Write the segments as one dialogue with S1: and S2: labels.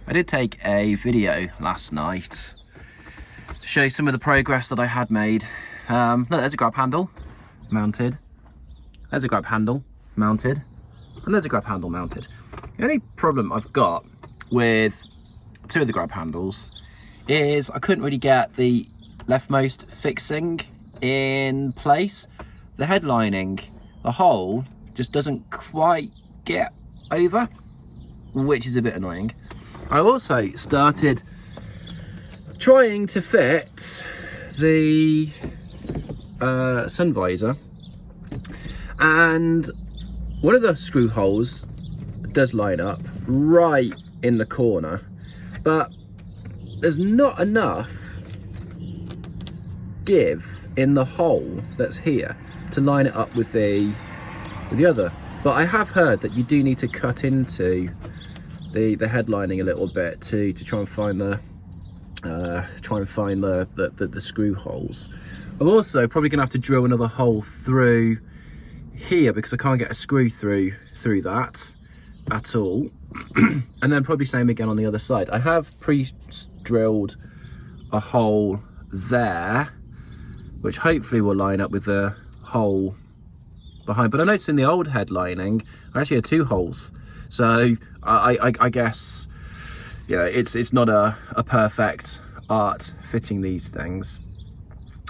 S1: I did take a video last night to show some of the progress that I had made. Look, there's a grab handle mounted, there's a grab handle mounted, and there's a grab handle mounted. The only problem I've got with two of the grab handles is I couldn't really get the leftmost fixing in place. The head lining, the hole just doesn't quite get over, which is a bit annoying. I also started trying to fit the sun visor, and one of the screw holes does line up right in the corner, but there's not enough give in the hole that's here to line it up with the other. But I have heard that you do need to cut into the head lining a little bit to try and find the screw holes. I'm also probably gonna have to drill another hole through here because I can't get a screw through that at all. And then probably same again on the other side. I have pre-drilled a hole there, which hopefully will line up with the hole behind. But I noticed in the old head lining, I actually had two holes. So I guess, yeah, it's not a perfect art fitting these things.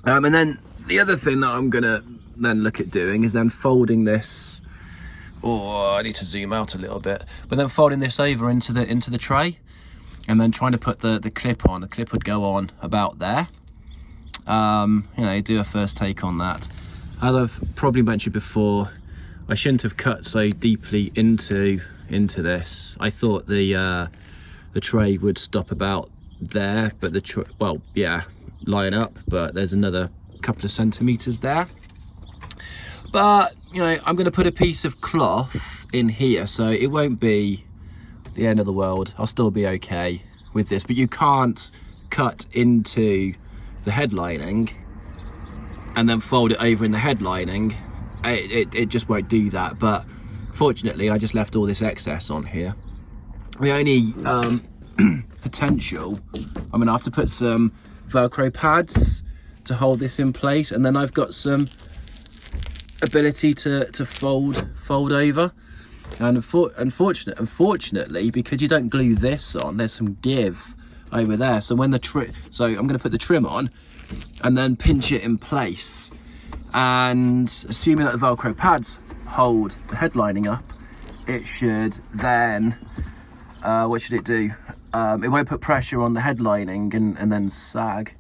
S1: And then the other thing that I'm gonna then look at doing is then folding this. Oh, I need to zoom out a little bit. But then folding this over into the tray, and then trying to put the clip on. The clip would go on about there. You know, do a first take on that. As I've probably mentioned before, I shouldn't have cut so deeply into this. I thought the tray would stop about there, but well, yeah, line up, but there's another couple of centimeters there. But you know, I'm going to put a piece of cloth in here, so it won't be the end of the world. I'll still be okay with this. But you can't cut into the head lining and then fold it over in the head lining. It just won't do that. But fortunately, I just left all this excess on here. The only potential, I'm gonna have to put some Velcro pads to hold this in place, and then I've got some ability to fold over. And unfortunately, because you don't glue this on, there's some give over there. So when so I'm going to put the trim on and then pinch it in place, and assuming that the Velcro pads hold the head lining up, it should then what should it do? It won't put pressure on the head lining and then sag.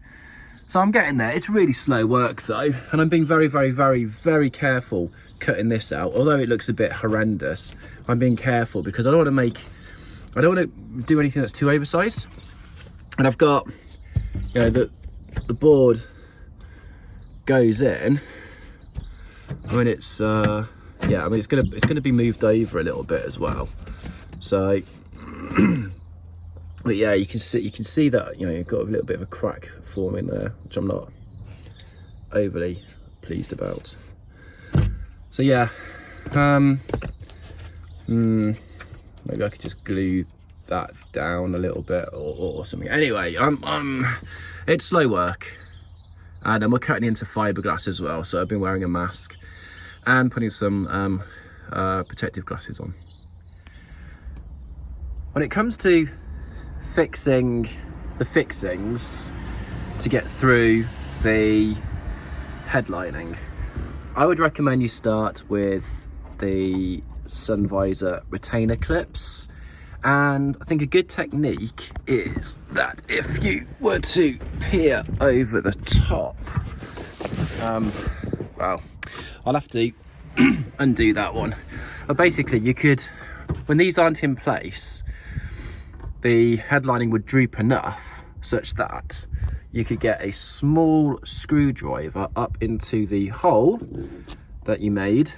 S1: So I'm getting there. It's really slow work though, and I'm being very, very, very, very careful cutting this out. Although it looks a bit horrendous, I'm being careful because I don't want to do anything that's too oversized. And I've got, you know, the board goes in. I mean, it's yeah, I mean, it's gonna be moved over a little bit as well. So. But yeah, you can see that, you know, you've got a little bit of a crack forming there, which I'm not overly pleased about. So yeah, maybe I could just glue that down a little bit or something. Anyway, it's slow work, and we're cutting into fiberglass as well. So I've been wearing a mask and putting some protective glasses on. When it comes to fixing the fixings to get through the head lining, I would recommend you start with the sun visor retainer clips. And I think a good technique is that if you were to peer over the top, well, I'll have to undo that one. But basically, you could, when these aren't in place, the head lining would droop enough such that you could get a small screwdriver up into the hole that you made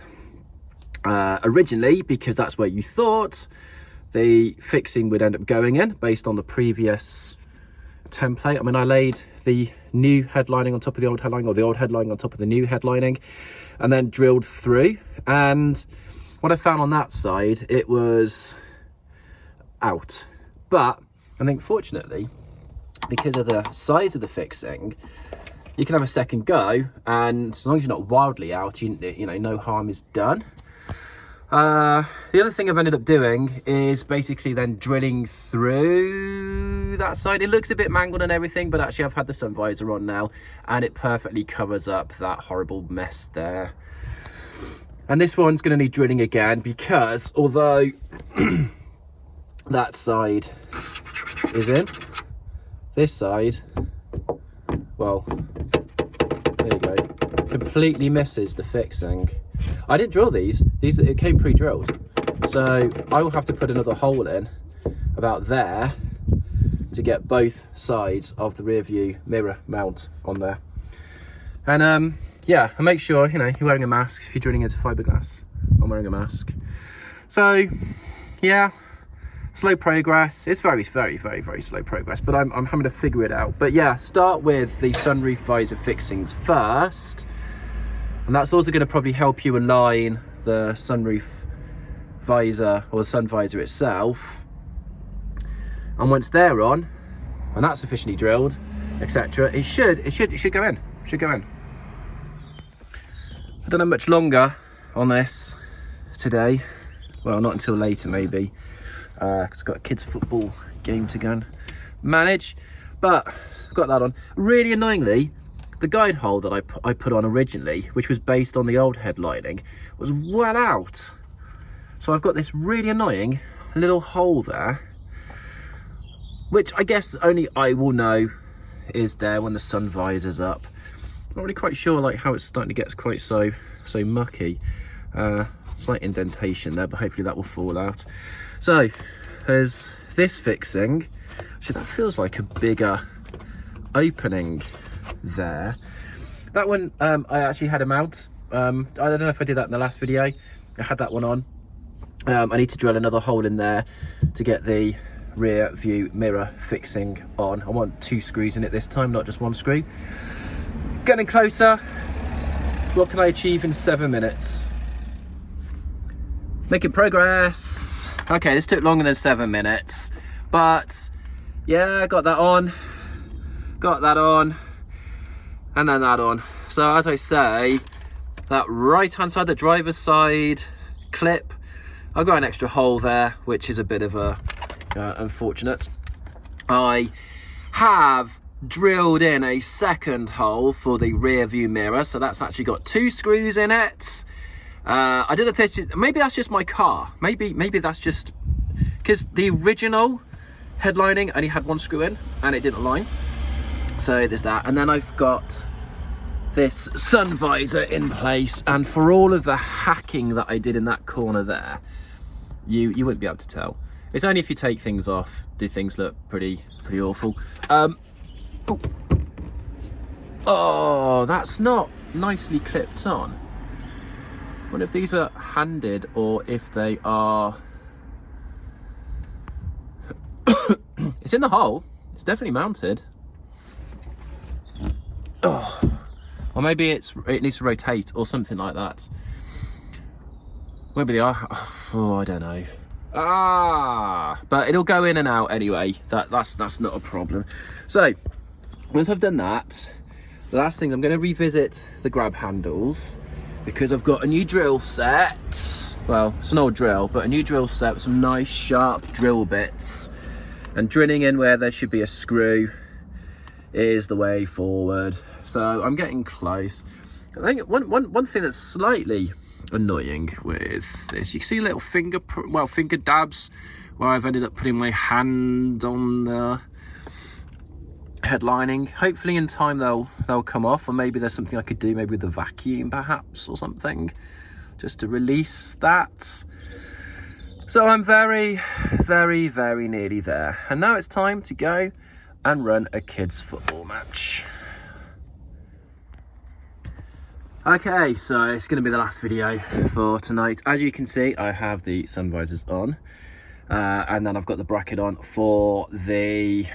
S1: originally, because that's where you thought the fixing would end up going in based on the previous template. I mean, I laid the new head lining on top of the old head lining, or the old head lining on top of the new head lining, and then drilled through. And what I found on that side, it was out. But I think fortunately, because of the size of the fixing, you can have a second go, and as long as you're not wildly out, you know, no harm is done. The other thing I've ended up doing is basically then drilling through that side. It looks a bit mangled and everything, but actually I've had the sun visor on now, and it perfectly covers up that horrible mess there. And this one's going to need drilling again, because although that side is in, this side, well, there you go, completely misses the fixing. I didn't drill these, it came pre-drilled, so I will have to put another hole in about there to get both sides of the rear view mirror mount on there. And yeah, and make sure, you know, you're wearing a mask if you're drilling into fiberglass. I'm wearing a mask. So yeah, slow progress. It's very slow progress, but I'm having to figure it out. But yeah, start with the sunroof visor fixings first, and that's also going to probably help you align the sunroof visor or the sun visor itself. And once they're on, and that's sufficiently drilled, etc., it should go in. Should go in. I don't have much longer on this today. Well, not until later maybe, because I've got a kids' football game to go and manage. But I've got that on. Really annoyingly, the guide hole that I put on originally, which was based on the old headlining, was well out. So I've got this really annoying little hole there, which I guess only I will know is there when the sun visor's up. Not really quite sure like how it's starting to get quite so mucky. Slight indentation there, but hopefully that will fall out. So there's this fixing. Actually, that feels like a bigger opening there. That one I actually had a mount. I don't know if I did that in the last video. I had that one on. I need to drill another hole in there to get the rear view mirror fixing on. I want 2 screws in it this time, not just 1 screw. Getting closer. What can I achieve in 7 minutes? Making progress. Okay, this took longer than 7 minutes, but yeah, got that on, and then that on. So as I say, that right hand side, the driver's side clip, I've got an extra hole there, which is a bit of a unfortunate. I have drilled in a second hole for the rear view mirror, so that's actually got 2 screws in it. I don't know if maybe that's just my car, maybe that's just because the original headlining only had 1 screw in and it didn't align. So there's that, and then I've got this sun visor in place, and for all of the hacking that I did in that corner there, you wouldn't be able to tell. It's only if you take things off do things look pretty awful. Oh, that's not nicely clipped on. I wonder if these are handed or if they are it's in the hole, it's definitely mounted. Oh, or maybe it needs to rotate or something like that. Maybe they are. Oh, I don't know. But it'll go in and out anyway. That's not a problem. So once I've done that, the last thing, I'm going to revisit the grab handles, because I've got a new drill set. Well, it's an old drill, but a new drill set with some nice sharp drill bits, and drilling in where there should be a screw is the way forward. So I'm getting close. I think one thing that's slightly annoying with this, you can see little finger dabs where I've ended up putting my hand on the headlining. Hopefully in time they'll come off, or maybe there's something I could do, maybe with a vacuum perhaps or something, just to release that. So I'm very nearly there, and now it's time to go and run a kids football match. Okay, so it's going to be the last video for tonight. As you can see, I have the sun visors on, and then I've got the bracket on for the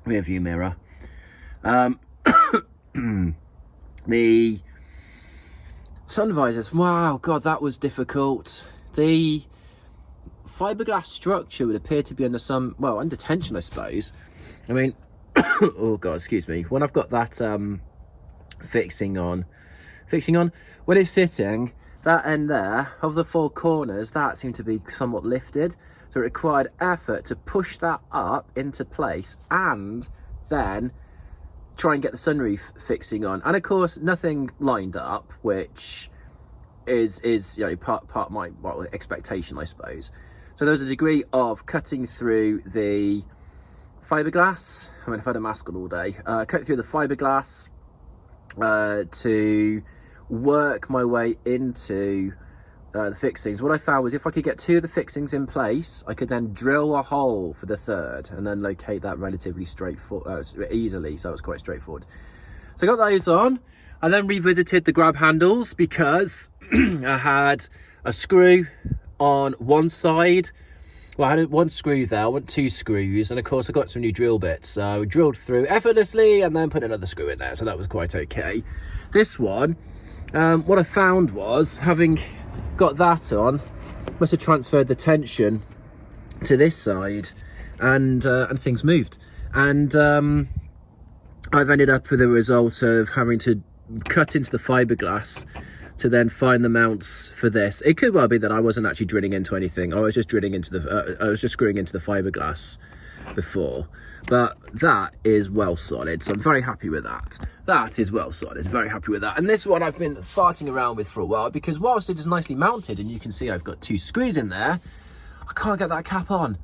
S1: rear view mirror. The sun visors, wow, god, that was difficult. The fiberglass structure would appear to be under some, well, under tension, I suppose. I mean, oh god, excuse me. When I've got that fixing on, when it's sitting, that end there of the 4 corners, that seemed to be somewhat lifted, so it required effort to push that up into place and then try and get the sunroof fixing on. And of course, nothing lined up, which is you know, part of my, well, expectation, I suppose. So there was a degree of cutting through the fiberglass. I mean, I've had a mask on all day. Cut through the fiberglass to work my way into the fixings. What I found was if I could get 2 of the fixings in place, I could then drill a hole for the 3rd and then locate that relatively easily. So it was quite straightforward. So I got those on. I then revisited the grab handles because I had a screw on one side. Well, I had 1 screw there, I want 2 screws, and of course I got some new drill bits. So I drilled through effortlessly and then put another screw in there, so that was quite okay. This one, what I found was, having got that on, must have transferred the tension to this side, and things moved. And I've ended up with a result of having to cut into the fiberglass to then find the mounts for this. It could well be that I wasn't actually drilling into anything. I was just drilling into the I was just screwing into the fiberglass before, but that is well solid, so I'm very happy with that. That is well solid, very happy with that. And this one I've been farting around with for a while, because whilst it is nicely mounted and you can see I've got 2 screws in there, I can't get that cap on,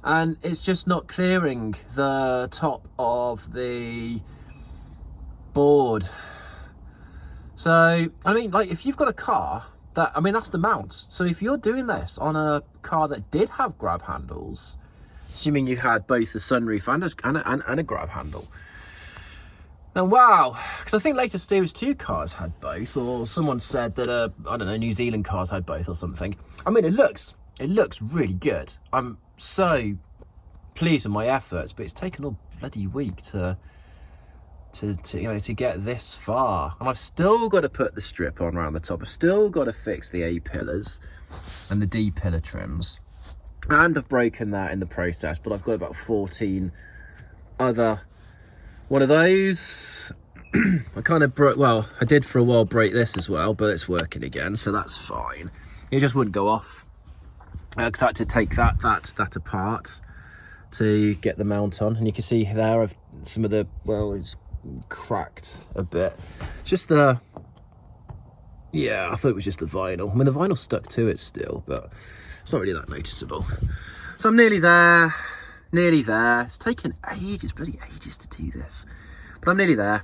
S1: and it's just not clearing the top of the board. So I mean, like, if you've got a car that, I mean, that's the mount. So if you're doing this on a car that did have grab handles, assuming you had both the sunroof and a grab handle, then wow, because I think latest Steers 2 cars had both, or someone said that I don't know, New Zealand cars had both or something. I mean, it looks really good. I'm so pleased with my efforts, but it's taken all bloody week to you know, to get this far, and I've still got to put the strip on around the top. I've still got to fix the A pillars and the D pillar trims, and I've broken that in the process, but I've got about 14 other one of those. I kind of broke, well, I did for a while break this as well, but it's working again, so that's fine. It just wouldn't go off because I had to take that apart to get the mount on, and you can see there I've some of the, well, it's cracked a bit. Just the, yeah, I thought it was just the vinyl. I mean, the vinyl stuck to it still, but it's not really that noticeable. So I'm nearly there. It's taken ages, bloody ages to do this, but I'm nearly there.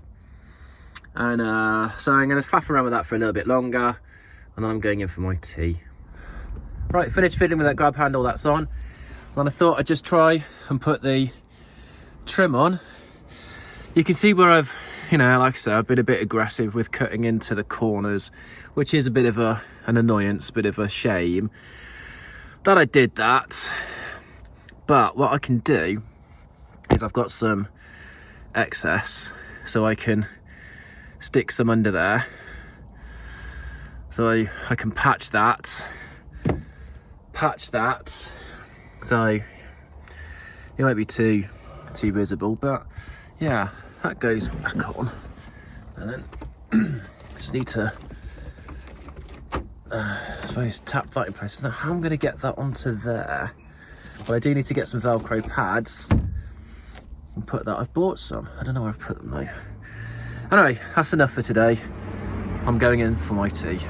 S1: And so I'm going to faff around with that for a little bit longer, and then I'm going in for my tea. Right, finished fiddling with that grab handle, that's on. And I thought I'd just try and put the trim on. You can see where I've, you know, like I said, I've been a bit aggressive with cutting into the corners, which is a bit of an annoyance, a bit of a shame that I did that. But what I can do is I've got some excess, so I can stick some under there. So I can patch that. So it won't be too visible, but yeah, that goes back on, and then just need to I suppose tap that in place. Now how I'm going to get that onto there, well, I do need to get some Velcro pads and put that. I've bought some, I don't know where I've put them though. Anyway, that's enough for today. I'm going in for my tea.